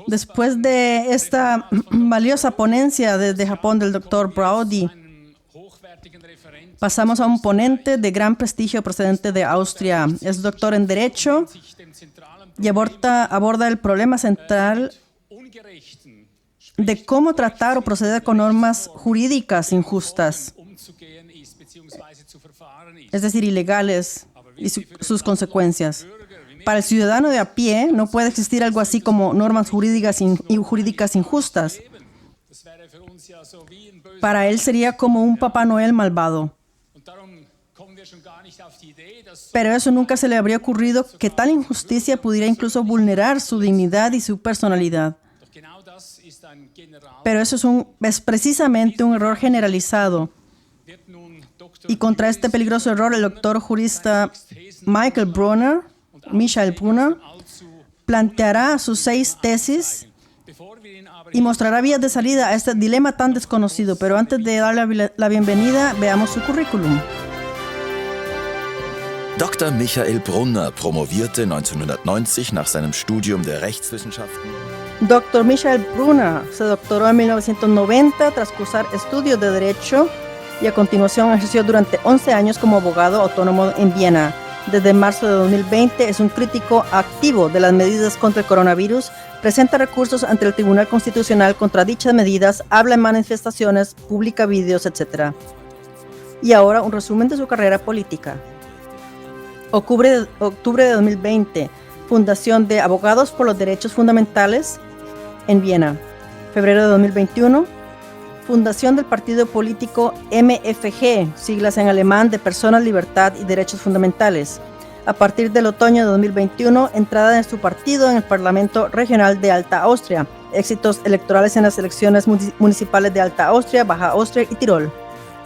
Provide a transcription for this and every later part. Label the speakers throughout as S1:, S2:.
S1: Después de esta valiosa ponencia desde Japón del Dr. Braudy, pasamos a un ponente de gran prestigio procedente de Austria. Es doctor en Derecho y aborda el problema central de cómo tratar o proceder con normas jurídicas injustas, es decir, ilegales, y sus consecuencias. Para el ciudadano de a pie no puede existir algo así como normas jurídicas injustas. Para él sería como un Papá Noel malvado. Pero eso nunca se le habría ocurrido que tal injusticia pudiera incluso vulnerar su dignidad y su personalidad. Pero eso es precisamente un error generalizado. Y contra este peligroso error, el doctor jurista Michael Brunner planteará sus 6 tesis y mostrará vías de salida a este dilema tan desconocido. Pero antes de darle la bienvenida, veamos su currículum.
S2: Dr. Michael Brunner promovierte 1990 nach seinem Studium der Rechtswissenschaften.
S1: Dr. Michael Brunner se doctoró en 1990 tras cursar estudios de Derecho y a continuación ejerció durante 11 años como abogado autónomo en Viena. Desde marzo de 2020 es un crítico activo de las medidas contra el coronavirus, presenta recursos ante el Tribunal Constitucional contra dichas medidas, habla en manifestaciones, publica videos, etc. Y ahora un resumen de su carrera política. Octubre de 2020, Fundación de Abogados por los Derechos Fundamentales en Viena. Febrero de 2021, Fundación del partido político MFG, siglas en alemán de Personas, Libertad y Derechos Fundamentales. A partir del otoño de 2021, entrada de su partido en el Parlamento Regional de Alta Austria. Éxitos electorales en las elecciones municipales de Alta Austria, Baja Austria y Tirol.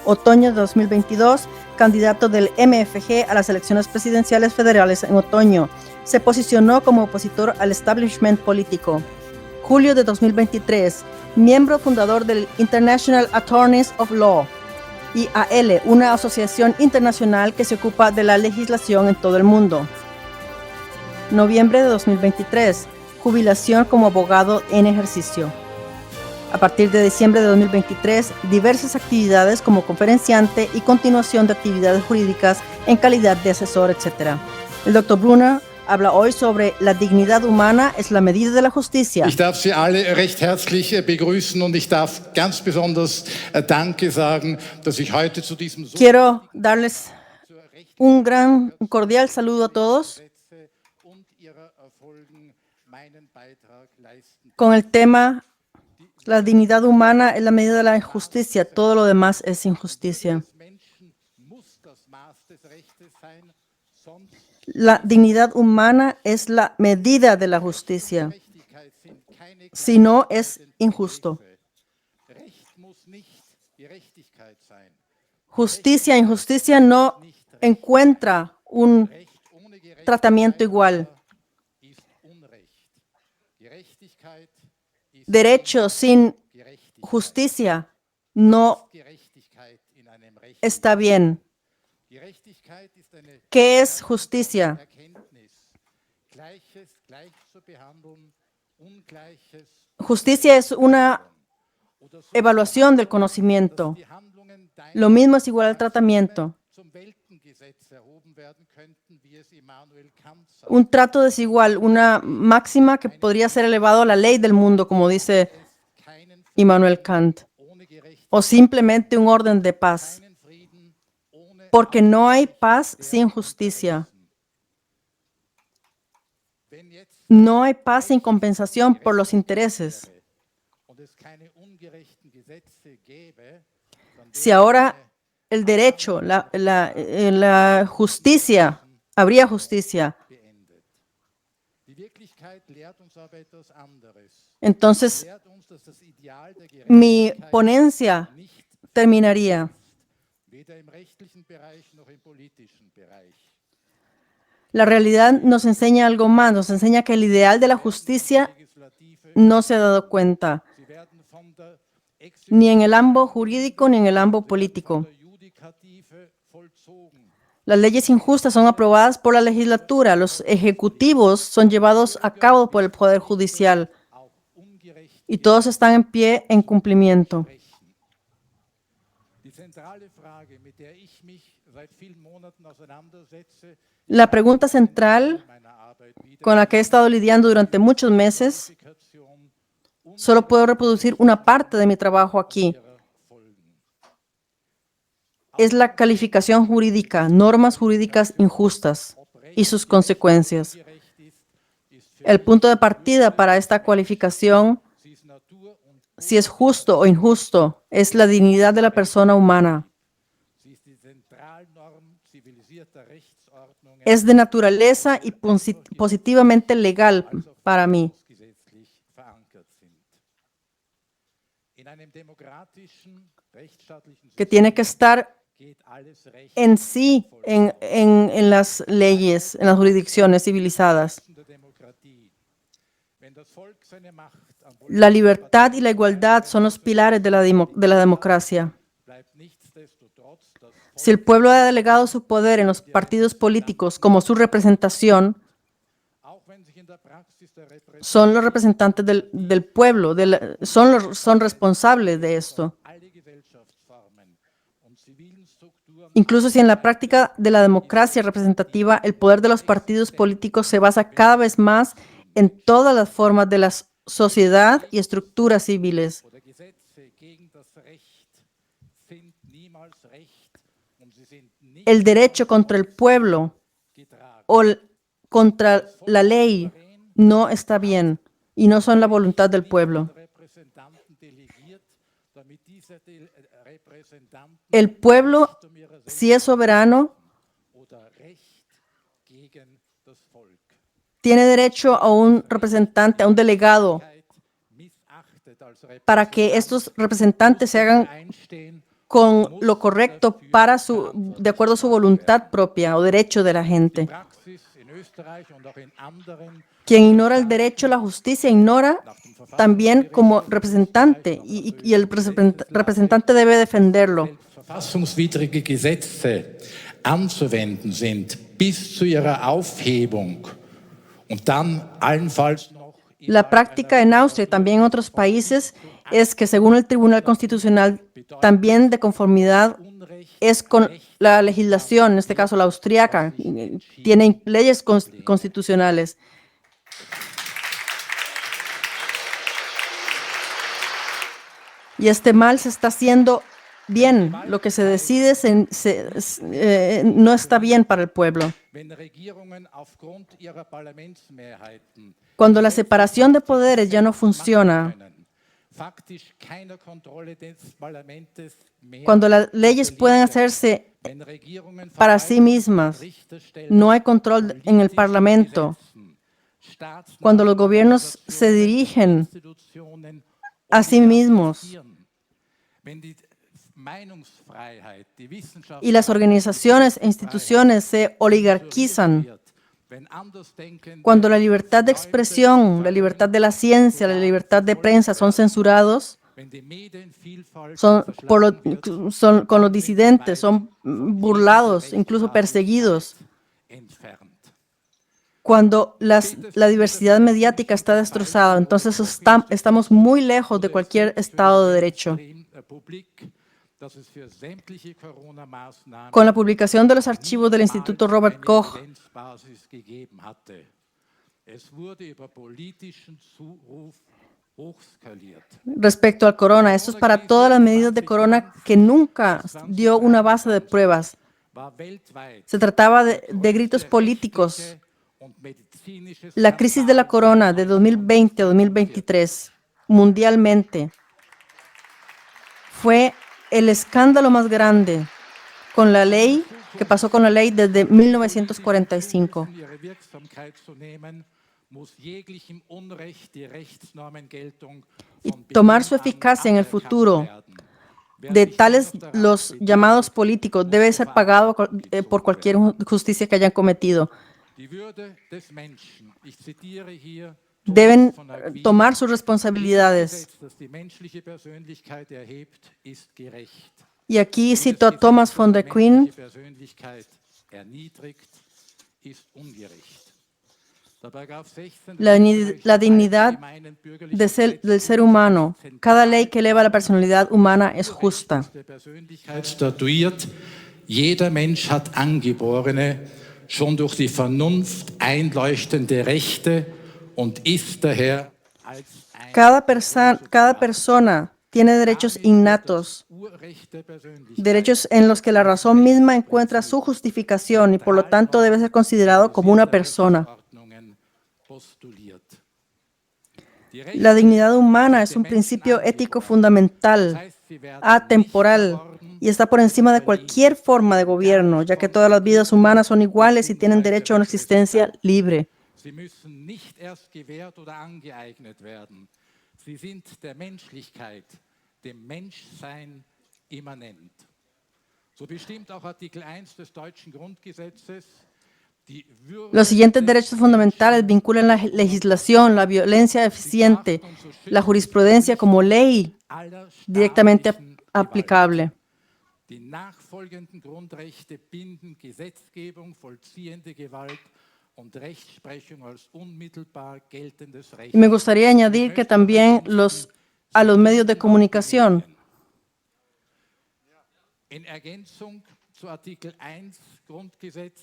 S1: Otoño de 2022, candidato del MFG a las elecciones presidenciales federales en otoño. Se posicionó como opositor al establishment político. Julio de 2023, miembro fundador del International Attorneys of Law, IAL, una asociación internacional que se ocupa de la legislación en todo el mundo. Noviembre de 2023, jubilación como abogado en ejercicio. A partir de diciembre de 2023, diversas actividades como conferenciante y continuación de actividades jurídicas en calidad de asesor, etc. El Dr. Brunner habla hoy sobre la dignidad humana es la medida de la justicia.
S3: Ich darf Sie alle recht herzlich begrüßen und ich darf ganz besonders Danke sagen, dass ich heute zu diesem
S1: Quiero darles un cordial saludo a todos con el tema la dignidad humana es la medida de la injusticia, todo lo demás es injusticia. La dignidad humana es la medida de la justicia. Si no, es injusto. Justicia e injusticia no encuentra un tratamiento igual. Derecho sin justicia no está bien. ¿Qué es justicia? Justicia es una evaluación del conocimiento. Lo mismo es igual al tratamiento. Un trato desigual, una máxima que podría ser elevado a la ley del mundo, como dice Immanuel Kant, o simplemente un orden de paz, porque no hay paz sin justicia. No hay paz sin compensación por los intereses. Si ahora el derecho, la justicia, habría justicia, entonces mi ponencia terminaría. La realidad nos enseña algo más, nos enseña que el ideal de la justicia no se ha dado cuenta, ni en el ámbito jurídico ni en el ámbito político. Las leyes injustas son aprobadas por la legislatura. Los ejecutivos son llevados a cabo por el Poder Judicial. Y todos están en pie en cumplimiento. La pregunta central con la que he estado lidiando durante muchos meses, solo puedo reproducir una parte de mi trabajo aquí. Es la calificación jurídica, normas jurídicas injustas y sus consecuencias. El punto de partida para esta cualificación, si es justo o injusto, es la dignidad de la persona humana. Es de naturaleza y positivamente legal para mí. Que tiene que estar en sí, en las leyes, en las jurisdicciones civilizadas. La libertad y la igualdad son los pilares de la democracia. Si el pueblo ha delegado su poder en los partidos políticos como su representación, son los representantes del pueblo, son responsables de esto. Incluso si en la práctica de la democracia representativa el poder de los partidos políticos se basa cada vez más en todas las formas de la sociedad y estructuras civiles. El derecho contra el pueblo o contra la ley no está bien y no son la voluntad del pueblo. El pueblo, si es soberano, tiene derecho a un representante, a un delegado, para que estos representantes se hagan con lo correcto de acuerdo a su voluntad propia o derecho de la gente. Quien ignora el derecho a la justicia ignora también como representante y el representante debe defenderlo.
S3: Verfassungswidrige Gesetze anzuwenden sind bis zu ihrer Aufhebung und dann allenfalls noch.
S1: La práctica en Austria y también en otros países es que según el Tribunal Constitucional también de conformidad es con la legislación, en este caso la austríaca, tiene leyes constitucionales. Y este mal se está haciendo bien. Lo que se decide no está bien para el pueblo. Cuando la separación de poderes ya no funciona, cuando las leyes pueden hacerse para sí mismas, no hay control en el Parlamento, cuando los gobiernos se dirigen a sí mismos y las organizaciones e instituciones se oligarquizan, cuando la libertad de expresión, la libertad de la ciencia, la libertad de prensa son censurados, con los disidentes, son burlados, incluso perseguidos. Cuando la diversidad mediática está destrozada, entonces estamos muy lejos de cualquier Estado de Derecho. Con la publicación de los archivos del Instituto Robert Koch, respecto al corona, esto es para todas las medidas de corona que nunca dio una base de pruebas. Se trataba de gritos políticos. La crisis de la corona de 2020 a 2023 mundialmente fue el escándalo más grande con la ley, que pasó con la ley desde 1945. Y tomar su eficacia en el futuro de tales los llamados políticos debe ser pagado por cualquier justicia que hayan cometido. Deben tomar sus responsabilidades. Y aquí cito a Thomas von der Queen, La dignidad del ser humano. Cada ley que eleva la personalidad humana es justa.
S3: Statuiert, jeder Mensch hat angeborene, schon durch die Vernunft einleuchtende Rechte und ist daher als
S1: Cada persona tiene derechos innatos, derechos en los que la razón misma encuentra su justificación y por lo tanto debe ser considerado como una persona. La dignidad humana es un principio ético fundamental, atemporal, y está por encima de cualquier forma de gobierno, ya que todas las vidas humanas son iguales y tienen derecho a una existencia libre.
S3: Sie müssen nicht erst gewährt oder angeeignet werden. Sie sind der Menschlichkeit, dem Menschsein immanent. So bestimmt auch Artikel 1 des deutschen Grundgesetzes die Würde
S1: Los siguientes derechos fundamentales vinculan la legislación, la violencia eficiente, la jurisprudencia como ley
S3: aller
S1: directamente
S3: staatlichen
S1: aplicable.
S3: Die nachfolgenden Grundrechte binden Gesetzgebung, vollziehende Gewalt und Rechtsprechung als unmittelbar geltendes Recht.
S1: Y me gustaría añadir que también a los medios de comunicación.
S3: In Ergänzung zu Artikel 1 Grundgesetz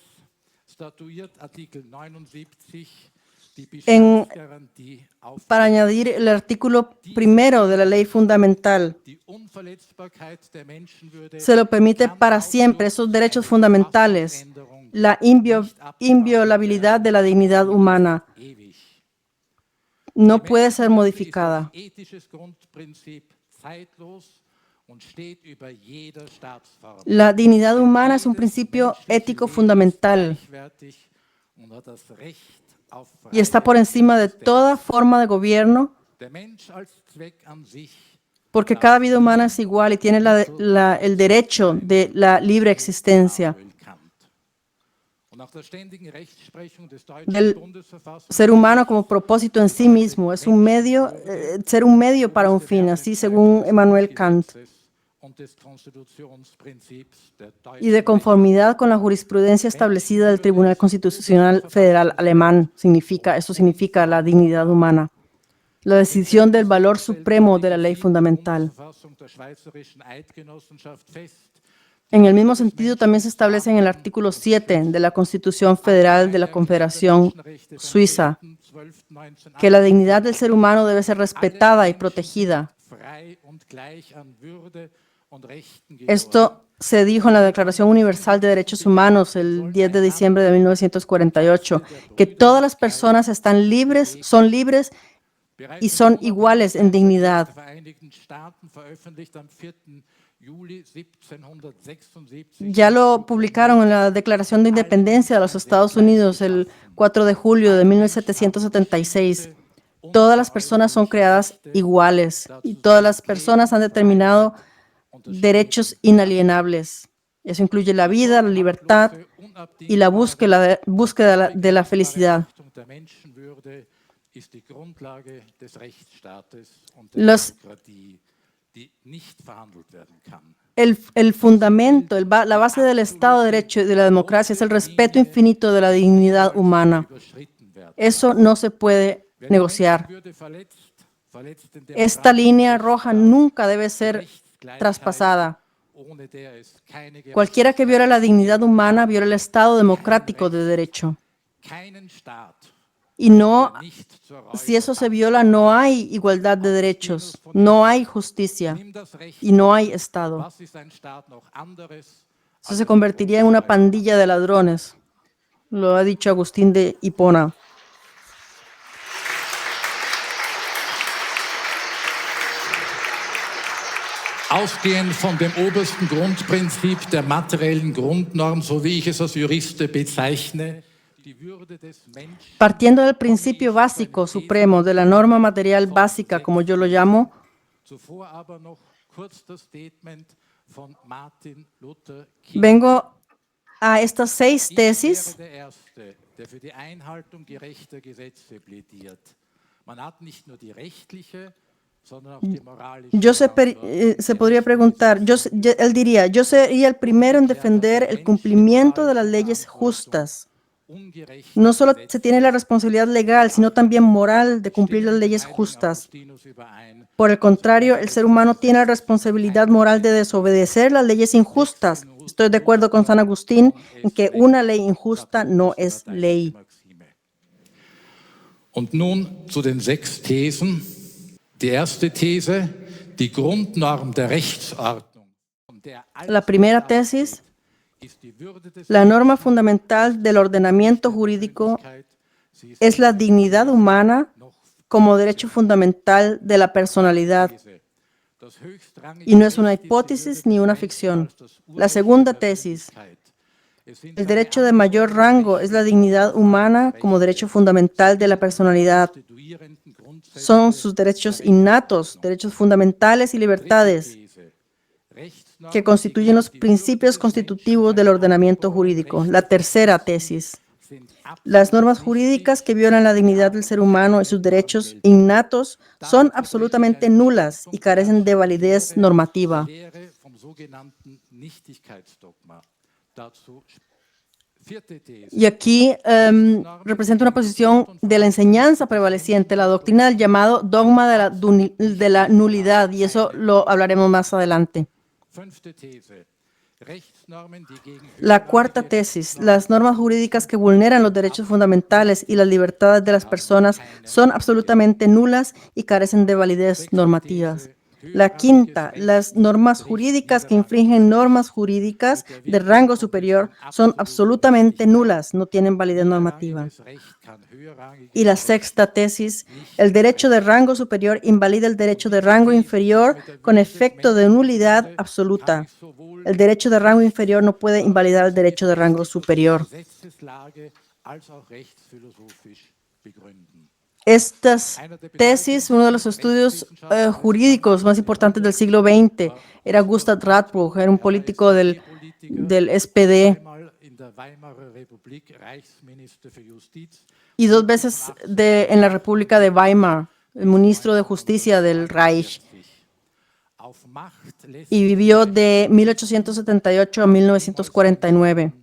S3: statuiert Artikel 79 die Bestandsgarantie auf
S1: Para añadir el artículo primero de la ley fundamental,
S3: die Unverletzbarkeit der Menschenwürde
S1: se lo permite para siempre esos derechos fundamentales, la inviolabilidad de la dignidad humana.
S3: ewig.
S1: No puede ser modificada.
S3: Ethisches Grundprinzip zeitlos und steht über jeder Staatsform.
S1: La dignidad humana es un principio ético fundamental
S3: Gleichwertig und hat das Recht auf
S1: y está por encima de toda forma de gobierno,
S3: Der Mensch als Zweck an sich
S1: porque cada vida humana es igual y tiene el derecho de la libre existencia.
S3: Immanuel Kant. Und nach der ständigen Rechtsprechung des
S1: Del
S3: deutschen Bundesverfassungsgerichts
S1: ser humano como propósito en sí mismo, es un medio, ser un medio para un fin, así según Immanuel Kant.
S3: und des Konstitutionsprinzips der
S1: Y de conformidad con la jurisprudencia establecida del Tribunal Constitucional Federal Alemán, esto significa la dignidad humana. La decisión del valor supremo de la ley fundamental.
S3: Verfassung der Schweizerischen Eidgenossenschaft fest,
S1: En el mismo sentido, también se establece en el artículo 7 de la Constitución Federal de la Confederación Suiza que la dignidad del ser humano debe ser respetada y protegida.
S3: frei und gleich an Würde und Rechten
S1: Esto se dijo en la Declaración Universal de Derechos Humanos el 10 de diciembre de 1948, que todas las personas son libres y son iguales en dignidad.
S3: der Vereinigten Staaten veröffentlicht am 4. Juli 1776
S1: Ya lo publicaron en la Declaración de Independencia de los Estados Unidos el 4 de julio de 1776. Todas las personas son creadas iguales y todas las personas han determinado derechos inalienables. Eso incluye la vida, la libertad y la búsqueda de la felicidad.
S3: der Menschenwürde ist die Grundlage des Rechtsstaates und
S1: Los-
S3: der Demokratie, die nicht verhandelt werden kann.
S1: El fundamento, la base del Estado de Derecho y de la democracia es el respeto infinito de la dignidad humana.
S3: Überschritten werden.
S1: Eso no se puede
S3: Wer die
S1: negociar.
S3: Menschenwürde verletzt den
S1: Esta línea roja
S3: demokratischen
S1: nunca debe ser
S3: Rechtsgleichheit,
S1: traspasada.
S3: ohne der es keine
S1: Cualquiera que viola la dignidad humana viola el Estado democrático de derecho.
S3: keinen Staat,
S1: Y no,
S3: der nicht zur Reue
S1: si eso se viola, no hay igualdad de derechos, no hay justicia
S3: nimmt das Recht.
S1: y no hay Estado.
S3: Was ist ein Staat noch anderes?
S1: Eso se convertiría en una pandilla de ladrones. Lo ha dicho Agustín de Hipona.
S3: Ausgehend von dem obersten Grundprinzip der materiellen Grundnorm, so wie ich es als Jurist bezeichne, die Würde des Menschen,
S1: Partiendo del principio básico supremo de la norma material básica, como yo lo llamo,
S3: zuvor aber noch kurz das Statement von Martin Luther King.
S1: vengo a estas 6
S3: Ich
S1: tesis.
S3: wäre der Erste, der für die Einhaltung gerechter Gesetze plädiert. Man hat nicht nur die rechtliche, sondern auch die moralische
S1: Se podría preguntar, él diría, yo sería el primero en defender el cumplimiento de las leyes justas. No solo se tiene la responsabilidad legal, sino también moral de cumplir las leyes justas. Por el contrario, el ser humano tiene la responsabilidad moral de desobedecer las leyes injustas. Estoy de acuerdo con San Agustín en que una ley injusta no es ley.
S3: Und nun zu den 6 Thesen. Die erste These, die Grundnorm der Rechtsordnung.
S1: La primera tesis, la norma fundamental del ordenamiento jurídico es la dignidad humana como derecho fundamental de la personalidad y no es una hipótesis ni una ficción. La segunda tesis, el derecho de mayor rango es la dignidad humana como derecho fundamental de la personalidad. Son sus derechos innatos, derechos fundamentales y libertades que constituyen los principios constitutivos del ordenamiento jurídico. La tercera tesis, las normas jurídicas que violan la dignidad del ser humano y sus derechos innatos son absolutamente nulas y carecen de validez normativa. Y aquí representa una posición de la enseñanza prevaleciente, la doctrina del llamado dogma de la nulidad, y eso lo hablaremos más adelante. La cuarta tesis, las normas jurídicas que vulneran los derechos fundamentales y las libertades de las personas son absolutamente nulas y carecen de validez normativas. La quinta, las normas jurídicas que infringen normas jurídicas de rango superior son absolutamente nulas, no tienen validez normativa. Y la sexta tesis, el derecho de rango superior invalida el derecho de rango inferior con efecto de nulidad absoluta. El derecho de rango inferior no puede invalidar el derecho de rango superior. Estas tesis, uno de los estudios jurídicos más importantes del siglo XX, era Gustav Radbruch, era un político del SPD y 2 veces en la República de Weimar, el ministro de Justicia del Reich, y vivió de 1878 a 1949.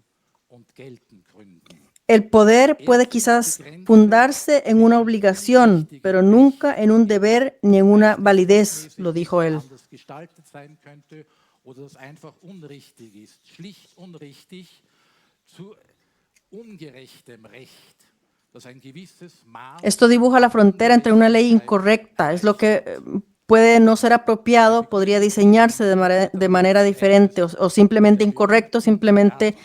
S1: El poder puede quizás fundarse en una obligación, pero nunca en un deber ni en una validez, lo dijo él. Esto dibuja la frontera entre una ley incorrecta, es lo que puede no ser apropiado, podría diseñarse de manera diferente, o simplemente incorrecto, simplemente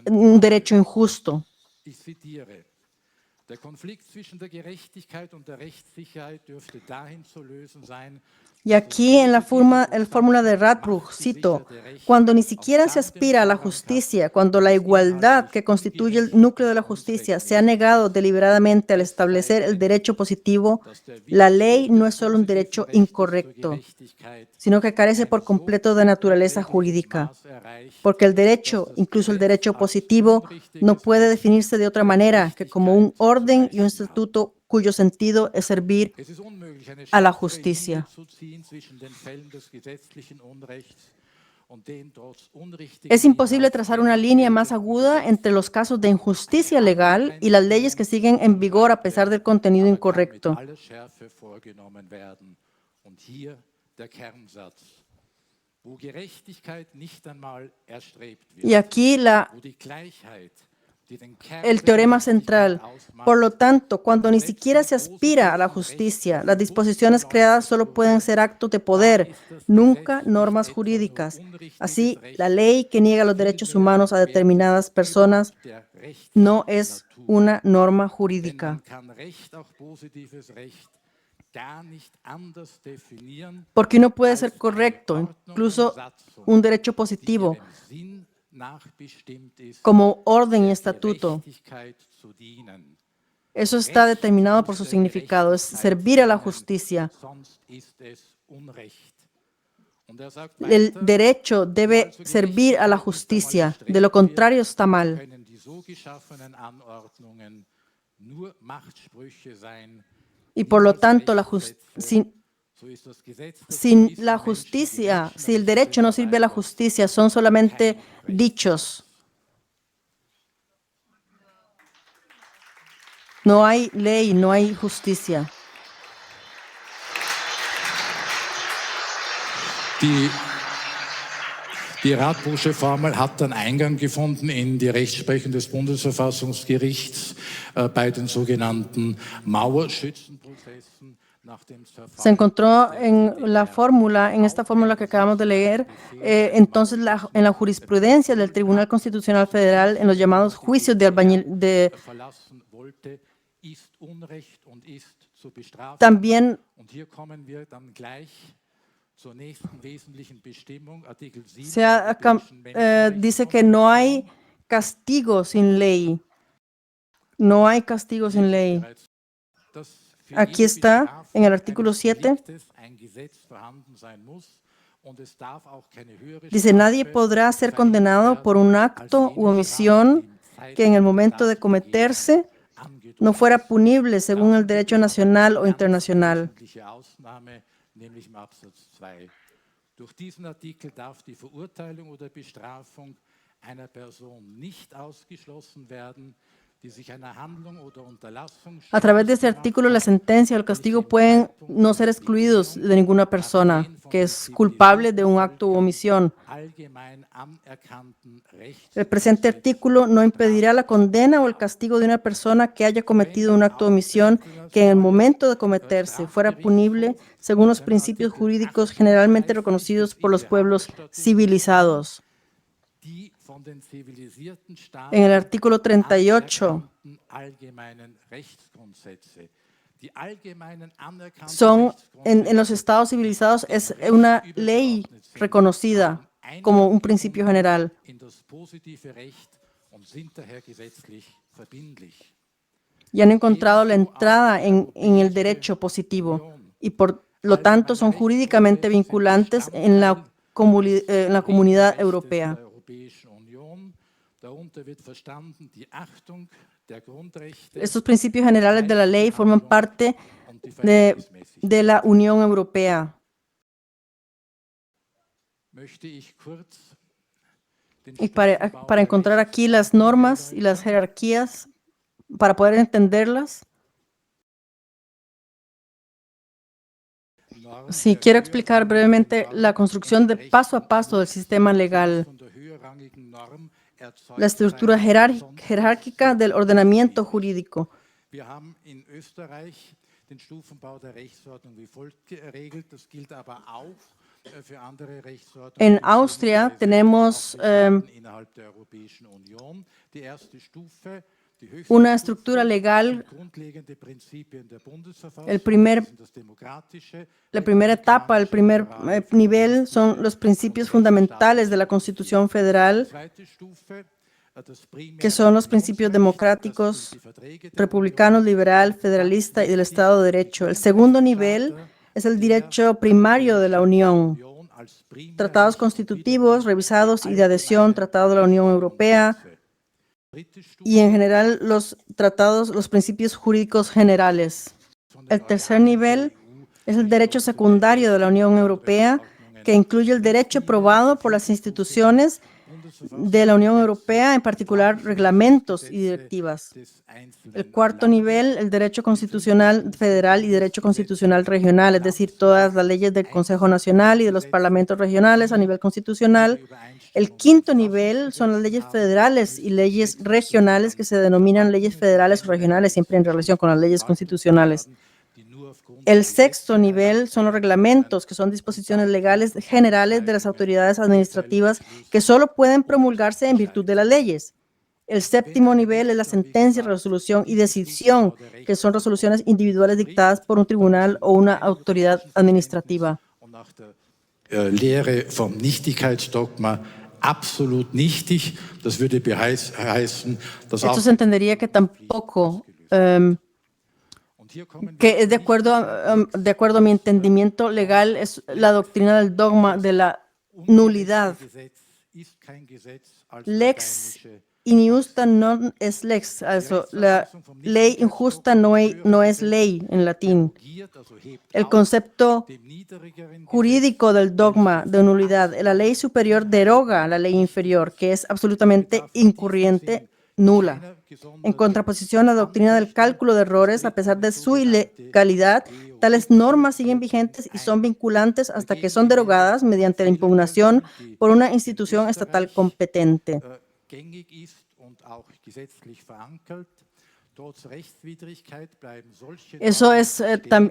S1: un derecho injusto.
S3: Ich zitiere, der Konflikt zwischen der Gerechtigkeit und der Rechtssicherheit dürfte dahin zu lösen sein.
S1: Y aquí en la fórmula de Radbruch, cito, cuando ni siquiera se aspira a la justicia, cuando la igualdad que constituye el núcleo de la justicia se ha negado deliberadamente al establecer el derecho positivo, la ley no es solo un derecho incorrecto, sino que carece por completo de naturaleza jurídica, porque el derecho, incluso el derecho positivo, no puede definirse de otra manera que como un orden y un estatuto cuyo sentido es servir a la justicia. Es imposible trazar una línea más aguda entre los casos de injusticia legal y las leyes que siguen en vigor a pesar del contenido incorrecto. Y aquí el teorema central. Por lo tanto, cuando ni siquiera se aspira a la justicia, las disposiciones creadas solo pueden ser actos de poder, nunca normas jurídicas. Así, la ley que niega los derechos humanos a determinadas personas no es una norma jurídica. Porque no puede ser correcto, incluso un derecho positivo, como orden y estatuto. Eso está determinado por su significado, es servir a la justicia. El derecho debe servir a la justicia, de lo contrario está mal. Y por lo tanto, Si la justicia, si el derecho no sirve a la justicia, son solamente dichos. No hay ley, no hay justicia.
S3: Die Radbruchsche Formel hat dann Eingang gefunden in die Rechtsprechung des Bundesverfassungsgerichts bei den sogenannten Mauerschützenprozessen.
S1: Se encontró en esta fórmula que acabamos de leer, entonces en la jurisprudencia del Tribunal Constitucional Federal, en los llamados juicios de también dice que no hay castigo sin ley. No hay castigo sin ley. Aquí está, en el artículo 7, dice, nadie podrá ser condenado por un acto u omisión que en el momento de cometerse no fuera punible según el derecho nacional o internacional.
S3: Durch diesen Artikel darf die Verurteilung oder Bestrafung einer Person nicht ausgeschlossen werden.
S1: A través de este artículo, la sentencia o el castigo pueden no ser excluidos de ninguna persona que es culpable de un acto u omisión. El presente artículo no impedirá la condena o el castigo de una persona que haya cometido un acto o omisión que en el momento de cometerse fuera punible según los principios jurídicos generalmente reconocidos por los pueblos civilizados. En el artículo 38 en los estados civilizados es una ley reconocida como un principio general. Y han encontrado la entrada en el derecho positivo y por lo tanto son jurídicamente vinculantes en la comunidad europea. Estos principios generales de la ley forman parte de la Unión Europea. Y para encontrar aquí las normas y las jerarquías, para poder entenderlas, sí, quiero explicar brevemente la construcción de paso a paso del sistema legal. La estructura jerárquica del ordenamiento jurídico. En Austria tenemos una estructura legal. La primera etapa, el primer nivel son los principios fundamentales de la Constitución Federal, que son los principios democráticos, republicanos, liberal, federalista y del Estado de Derecho. El segundo nivel es el derecho primario de la Unión, tratados constitutivos, revisados y de adhesión, Tratado de la Unión Europea, y en general los principios jurídicos generales. El tercer nivel es el derecho secundario de la Unión Europea, que incluye el derecho aprobado por las instituciones de la Unión Europea, en particular reglamentos y directivas. El cuarto nivel, el derecho constitucional federal y derecho constitucional regional, es decir, todas las leyes del Consejo Nacional y de los parlamentos regionales a nivel constitucional. El quinto nivel son las leyes federales y leyes regionales, que se denominan leyes federales o regionales, siempre en relación con las leyes constitucionales. El sexto nivel son los reglamentos, que son disposiciones legales generales de las autoridades administrativas que solo pueden promulgarse en virtud de las leyes. El séptimo nivel es la sentencia, resolución y decisión, que son resoluciones individuales dictadas por un tribunal o una autoridad administrativa.
S3: Lehre vom Nichtigkeitsdogma absolut nichtig. Das würde heißen, dass
S1: Esto se entendería que tampoco que es de acuerdo a mi entendimiento legal, es la doctrina del dogma de la nulidad.
S3: ist kein Gesetz als
S1: Lex
S3: lateinische
S1: injusta non es lex, also la ley injusta no es ley en latín.
S3: derogiert, also hebt
S1: El
S3: auf
S1: concepto
S3: dem niedrigeren
S1: jurídico del dogma
S3: welches
S1: de nulidad, la ley superior deroga la ley inferior, que es absolutamente incurriente, nula. En contraposición a la doctrina del cálculo de errores, a pesar de su ilegalidad, tales normas siguen vigentes y son vinculantes hasta que son derogadas mediante la impugnación por una institución estatal competente.
S3: gängig ist und auch gesetzlich verankert. Trotz Rechtswidrigkeit bleiben solche
S1: Eso
S3: Normen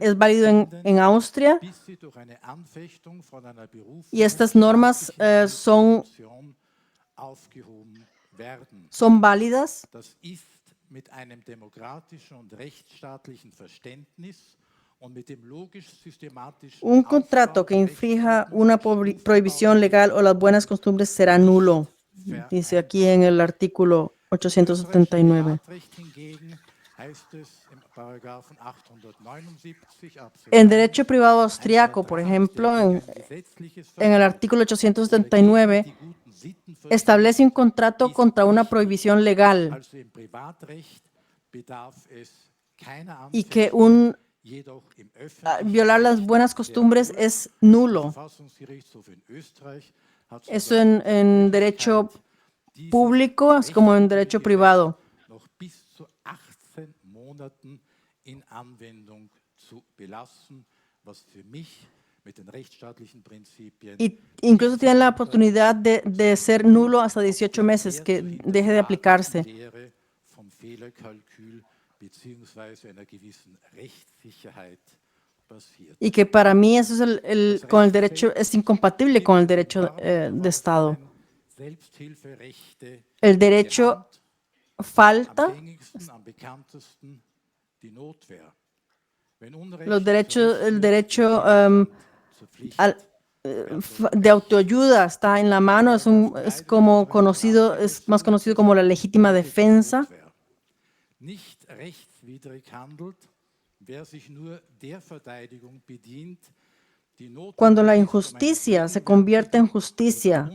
S1: es válido en Austria,
S3: bis sie durch eine Anfechtung von einer
S1: y estas normas
S3: aufgehoben werden.
S1: son válidas.
S3: Das ist mit einem demokratischen und rechtsstaatlichen Verständnis und mit dem logisch-systematischen
S1: Un contrato que infrija una prohibición legal o las buenas costumbres será nulo, dice aquí en el artículo 879. En derecho privado austriaco, por ejemplo, en el artículo 879, establece un contrato contra una prohibición legal y que violar las buenas costumbres es nulo. Eso en derecho público es como en derecho privado. Y incluso tienen la oportunidad de ser nulo hasta 18 meses, que deje de aplicarse. Y que para mí eso es con el derecho, es incompatible con el derecho de Estado. El derecho falta, el derecho de autoayuda está en la mano, es como conocido, es más conocido como la legítima defensa.
S3: Nicht rechtswidrig handelt, wer sich nur der Verteidigung bedient,
S1: Cuando la injusticia se convierte en justicia,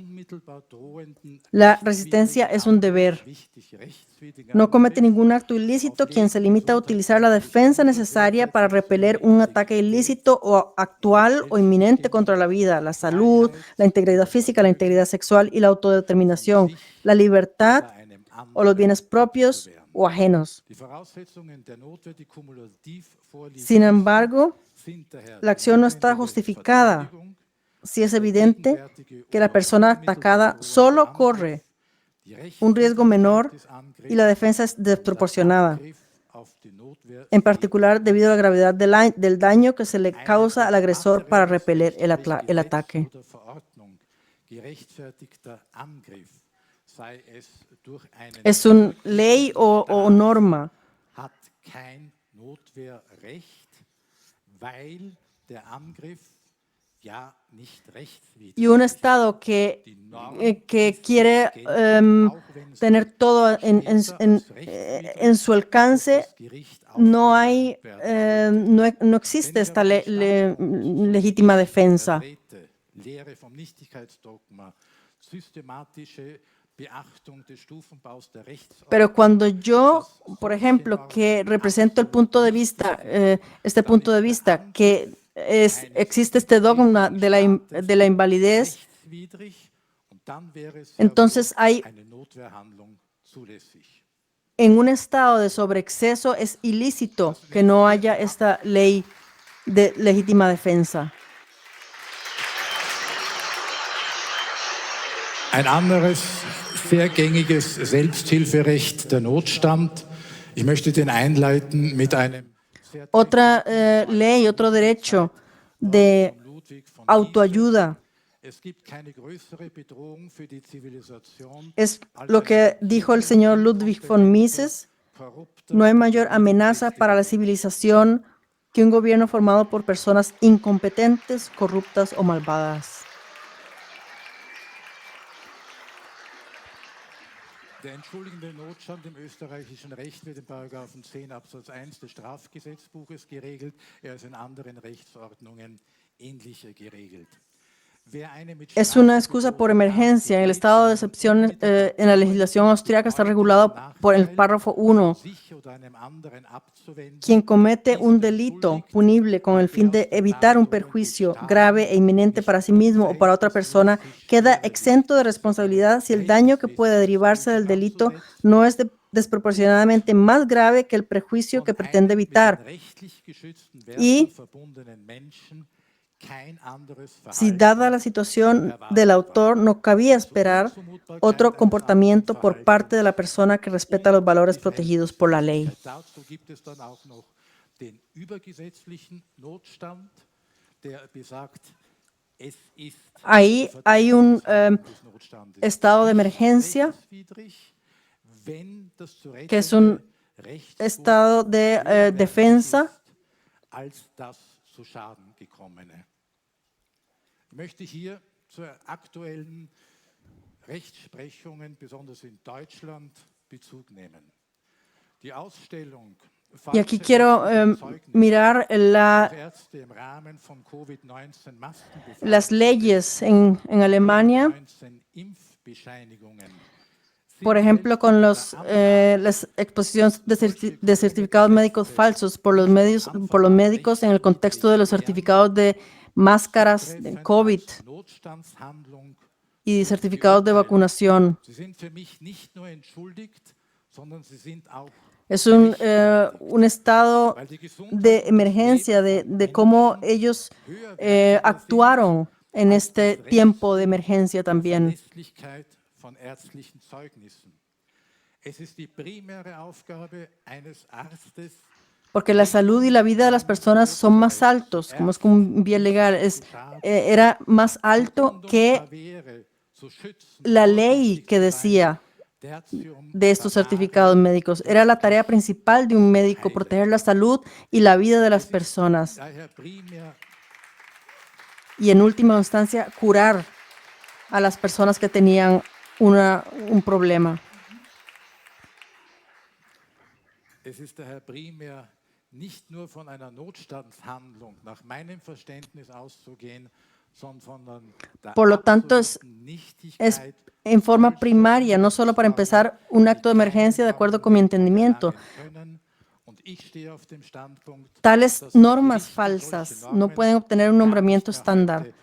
S1: la resistencia es un deber. No comete ningún acto ilícito quien se limita a utilizar la defensa necesaria para repeler un ataque ilícito o actual o inminente contra la vida, la salud, la integridad física, la integridad sexual y la autodeterminación, la libertad o los bienes propios o ajenos. Sin embargo, la acción no está justificada si es evidente que la persona atacada solo corre un riesgo menor y la defensa es desproporcionada, en particular debido a la gravedad del daño que se le causa al agresor para repeler el ataque. Es una ley o norma. Y un Estado que quiere tener todo en su alcance, no existe esta legítima defensa. Pero cuando yo, por ejemplo, que represento el punto de vista, este punto de vista, que existe este dogma de la invalidez, entonces en un estado de sobreexceso es ilícito que no haya esta ley de legítima defensa.
S3: Ein anderes sehr gängiges Selbsthilferecht, der Notstand. Ich möchte den einleiten mit einem
S1: Otra ley, otro derecho de autoayuda. Es lo que dijo el señor Ludwig von Mises. No hay mayor amenaza para la civilización que un gobierno formado por personas incompetentes, corruptas o malvadas.
S3: Der entschuldigende Notstand im österreichischen Recht wird in § 10 Absatz 1 des Strafgesetzbuches geregelt. Er ist in anderen Rechtsordnungen ähnlicher geregelt.
S1: Es una excusa por emergencia. El estado de excepción en la legislación austríaca está regulado por el párrafo 1. Quien comete un delito punible con el fin de evitar un perjuicio grave e inminente para sí mismo o para otra persona queda exento de responsabilidad si el daño que puede derivarse del delito no es desproporcionadamente más grave que el perjuicio que pretende evitar. Y si dada la situación del autor, no cabía esperar otro comportamiento por parte de la persona que respeta los valores protegidos por la ley. Ahí hay un estado de emergencia, que es un estado de defensa.
S3: Ich möchte hier zur aktuellen Rechtsprechungen, besonders in Deutschland, Bezug nehmen. Die Ausstellung
S1: Y aquí quiero mirar las leyes en Alemania, por ejemplo, con las exposiciones de certificados médicos falsos por los médicos en el contexto de los certificados de máscaras de COVID y certificados de vacunación. Es un estado de emergencia de cómo ellos actuaron en este tiempo de emergencia también. Porque la salud y la vida de las personas son más altos, como es un bien legal, era más alto que la ley que decía de estos certificados médicos. Era la tarea principal de un médico, proteger la salud y la vida de las personas. Y en última instancia, curar a las personas que tenían un problema.
S3: Es ist daher primär nicht nur von einer Notstandshandlung nach meinem Verständnis auszugehen, sondern von der
S1: Por lo tanto, es en forma primaria, no solo para empezar un acto de emergencia de acuerdo con mi entendimiento. Tales normas falsas no pueden obtener un nombramiento estándar.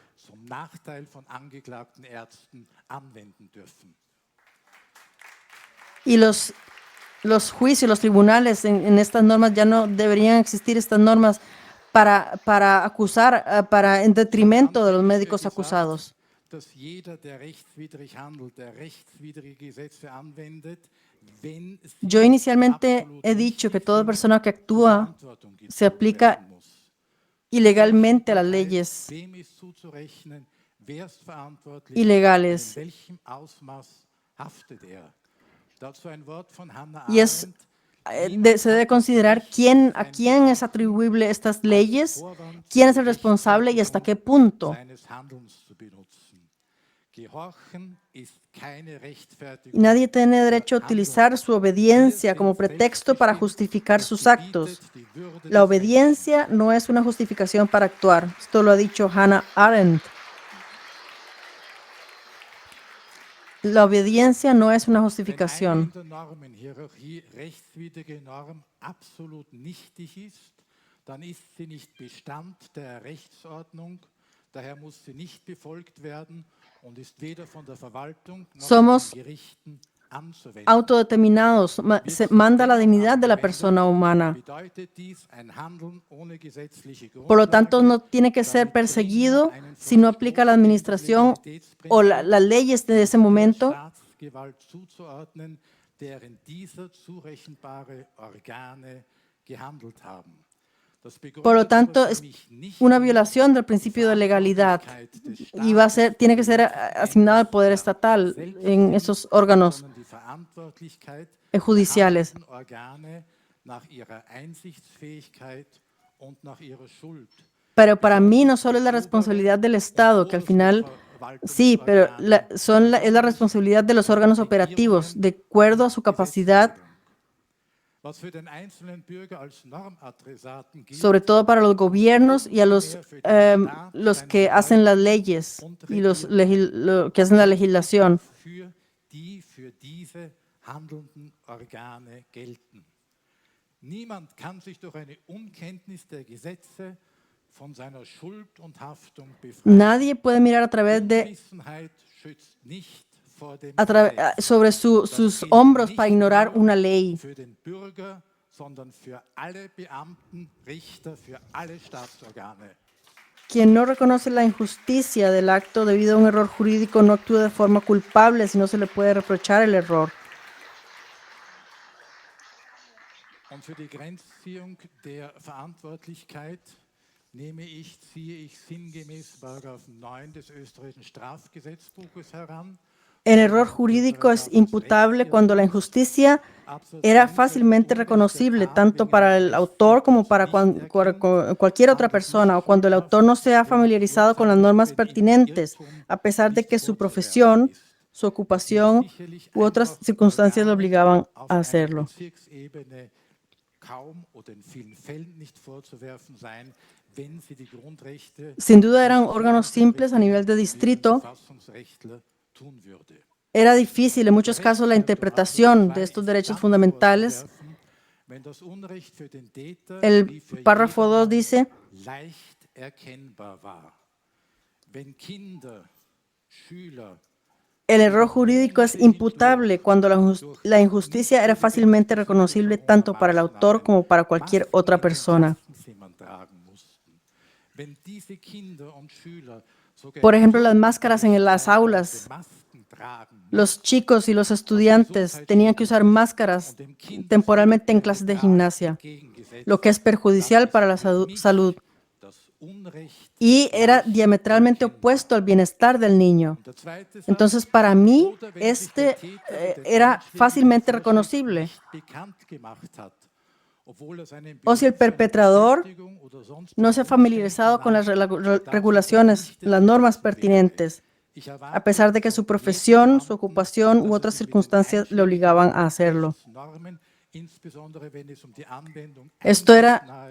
S1: Y los juicios, los tribunales en estas normas ya no deberían existir estas normas para acusar, en detrimento de los médicos acusados. Yo inicialmente he dicho que toda persona que actúa se aplica ilegalmente a las leyes ilegales. Y se debe considerar a quién es atribuible estas leyes, quién es el responsable y hasta qué punto. Y nadie tiene derecho a utilizar su obediencia como pretexto para justificar sus actos. La obediencia no es una justificación para actuar. Esto lo ha dicho Hannah Arendt. La obediencia no es una justificación. Somos autodeterminados. Se manda la dignidad de la persona humana. Por lo tanto, no tiene que ser perseguido si no aplica la administración o las leyes de ese momento. Por lo tanto, es una violación del principio de legalidad y tiene que ser asignado al poder estatal en esos órganos judiciales. Pero para mí no solo es la responsabilidad del Estado, que al final sí, pero es la responsabilidad de los órganos operativos, de acuerdo a su capacidad
S3: was für den einzelnen Bürger als Normadressaten gilt,
S1: sobre todo para los gobiernos y a los que hacen las leyes y que hacen la legislación.
S3: für die für diese handelnden Organe gelten. Niemand kann sich durch eine Unkenntnis der Gesetze von seiner Schuld und Haftung befreien.
S1: Nadie puede mirar a través de
S3: Unwissenheit schützt nicht vor dem
S1: sobre sus hombros para ignorar una ley.
S3: für den Bürger, sondern für alle Beamten, Richter, für alle Staatsorgane.
S1: Quien no reconoce la injusticia del acto debido a un error jurídico no actúa de forma culpable si no se le puede reprochar el error.
S3: Und für die Grenzziehung der Verantwortlichkeit ziehe ich sinngemäß § 9 des österreichischen Strafgesetzbuches heran.
S1: El error jurídico es imputable cuando la injusticia era fácilmente reconocible tanto para el autor como para cualquier otra persona, o cuando el autor no se ha familiarizado con las normas pertinentes, a pesar de que su profesión, su ocupación u otras circunstancias le obligaban a hacerlo. Sin duda eran órganos simples a nivel de distrito. Era difícil en muchos casos la interpretación de estos derechos fundamentales. El párrafo 2 dice: el error jurídico es imputable cuando la injusticia era fácilmente reconocible tanto para el autor como para cualquier otra persona. Por ejemplo, las máscaras en las aulas. Los chicos y los estudiantes tenían que usar máscaras temporalmente en clases de gimnasia, lo que es perjudicial para la salud. Y era diametralmente opuesto al bienestar del niño. Entonces, para mí, era fácilmente reconocible. O si el perpetrador no se ha familiarizado con las regulaciones, las normas pertinentes, a pesar de que su profesión, su ocupación u otras circunstancias le obligaban a hacerlo. Esto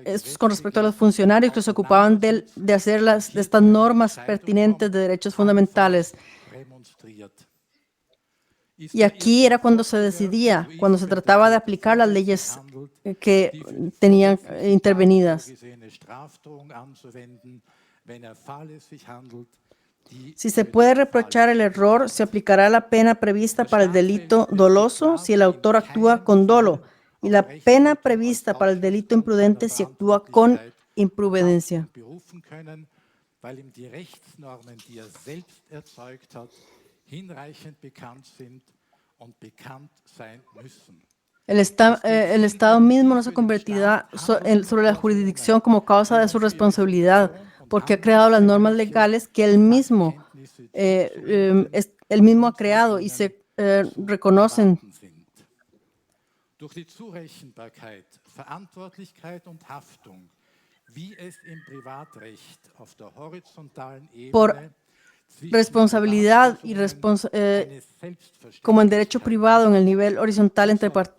S1: es con respecto a los funcionarios que se ocupaban de hacer de estas normas pertinentes de derechos fundamentales. Y aquí era cuando se decidía, cuando se trataba de aplicar las leyes que tenían intervenidas. Si se puede reprochar el error, se aplicará la pena prevista para el delito doloso si el autor actúa con dolo, y la pena prevista para el delito imprudente si actúa con imprudencia. El Estado mismo no se convertirá sobre la jurisdicción como causa de su responsabilidad, porque ha creado las normas legales que él mismo ha creado y se reconocen.
S3: Durch die Zurechenbarkeit, Verantwortlichkeit und Haftung, wie es im Privatrecht auf der horizontalen Ebene
S1: responsabilidad y como en derecho privado en el nivel horizontal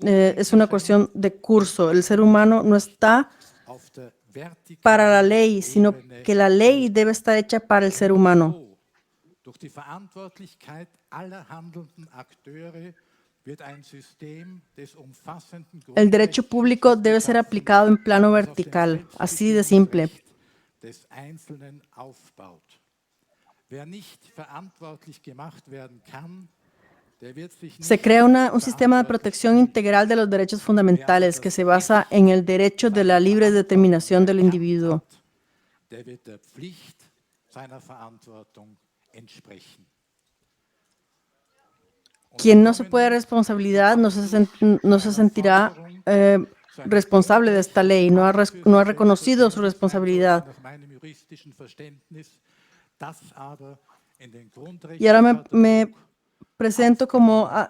S1: es una cuestión de curso. El ser humano no está para la ley, sino que la ley debe estar hecha para el ser humano.
S3: Durch die Verantwortlichkeit aller handelnden Akteure wird ein System des umfassenden
S1: El derecho público debe ser aplicado en plano vertical, así de simple.
S3: des Einzelnen aufbaut. Wer nicht verantwortlich gemacht werden kann,
S1: se crea un sistema de protección integral de los derechos fundamentales que se basa en el derecho de la libre determinación del individuo.
S3: der wird der Pflicht seiner Verantwortung entsprechen.
S1: Quien no se puede responsabilidad no se sentirá responsable de esta ley, no ha reconocido su responsabilidad. Y ahora me presento a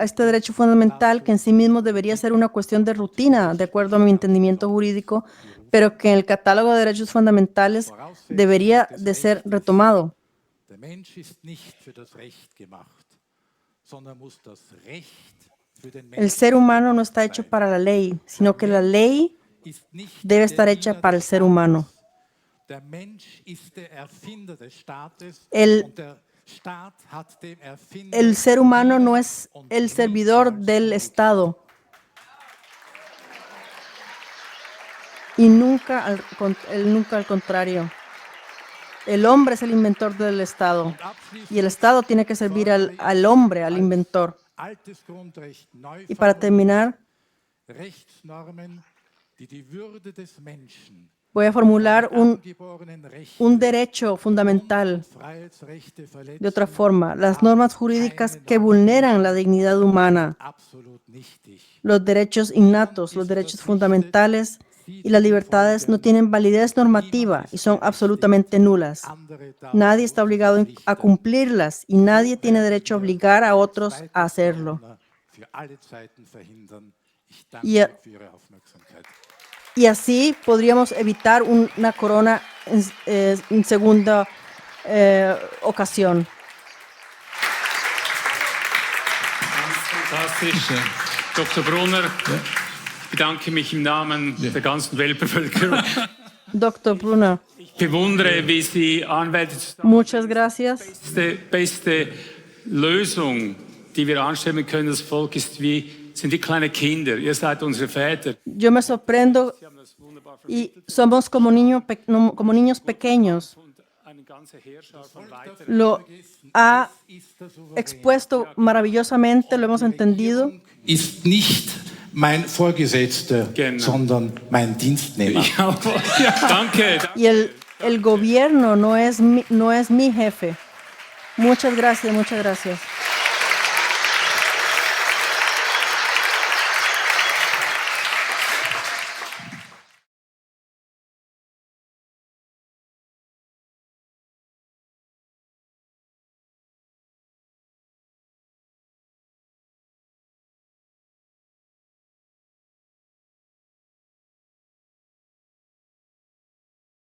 S1: este derecho fundamental que en sí mismo debería ser una cuestión de rutina, de acuerdo a mi entendimiento jurídico, pero que en el catálogo de derechos fundamentales debería de ser retomado.
S3: Der Mensch ist nicht für das Recht gemacht, sondern muss das Recht für den
S1: El
S3: Menschen
S1: ser humano no está hecho para la ley, sino que la ley
S3: ist nicht
S1: debe
S3: der
S1: estar hecha
S3: Diener
S1: para el
S3: des
S1: ser humano.
S3: Staates. Der Mensch ist der Erfinder des Staates
S1: El-
S3: und der Staat hat dem Erfinder
S1: El ser humano no
S3: gedient
S1: es
S3: und
S1: el servidor
S3: niemals
S1: del
S3: umgekehrt.
S1: Estado. Y nunca nunca al contrario. El hombre es el inventor del Estado.
S3: Und abschließend
S1: Y el Estado tiene que servir al hombre, al inventor.
S3: altes Grundrecht neu
S1: Y para terminar,
S3: Rechtsnormen, die die Würde des Menschen,
S1: voy a formular
S3: angeborenen Rechte
S1: un derecho fundamental
S3: und Freiheitsrechte
S1: de otra
S3: verletzen,
S1: forma. Las
S3: haben
S1: normas jurídicas
S3: keine
S1: que
S3: Normen
S1: vulneran la dignidad humana,
S3: absolut nichtig.
S1: los derechos innatos, los derechos fundamentales y las libertades no tienen validez normativa y son absolutamente nulas.
S3: Andere
S1: Nadie está obligado a
S3: verpflichten.
S1: cumplirlas y nadie tiene derecho a obligar a otros a hacerlo.
S3: Für alle Zeiten verhindern. Ich
S1: Y,
S3: danke für Ihre Aufmerksamkeit.
S1: y así podríamos evitar una corona en segunda ocasión.
S4: Fantastisch. Dr. Brunner, ich bedanke mich im Namen der ganzen Weltbevölkerung.
S1: Doctor Brunner,
S4: Ich bewundere, wie Sie Anwälte
S1: muchas gracias.
S4: beste Lösung, die wir anstreben können, das Volk sind wie kleine Kinder. Ihr seid unsere Väter.
S1: Yo me sorprendo
S4: Sie haben das wunderbar
S1: y somos como niños pequeños.
S4: und eine ganze Heerschar von weiteren.
S1: Lo ha expuesto maravillosamente, lo hemos entendido.
S3: Ist nicht mein Vorgesetzter,
S4: Genau.
S3: sondern mein Dienstnehmer.
S4: Jawohl. Danke.
S1: Y el gobierno no es mi jefe. Muchas gracias, muchas gracias.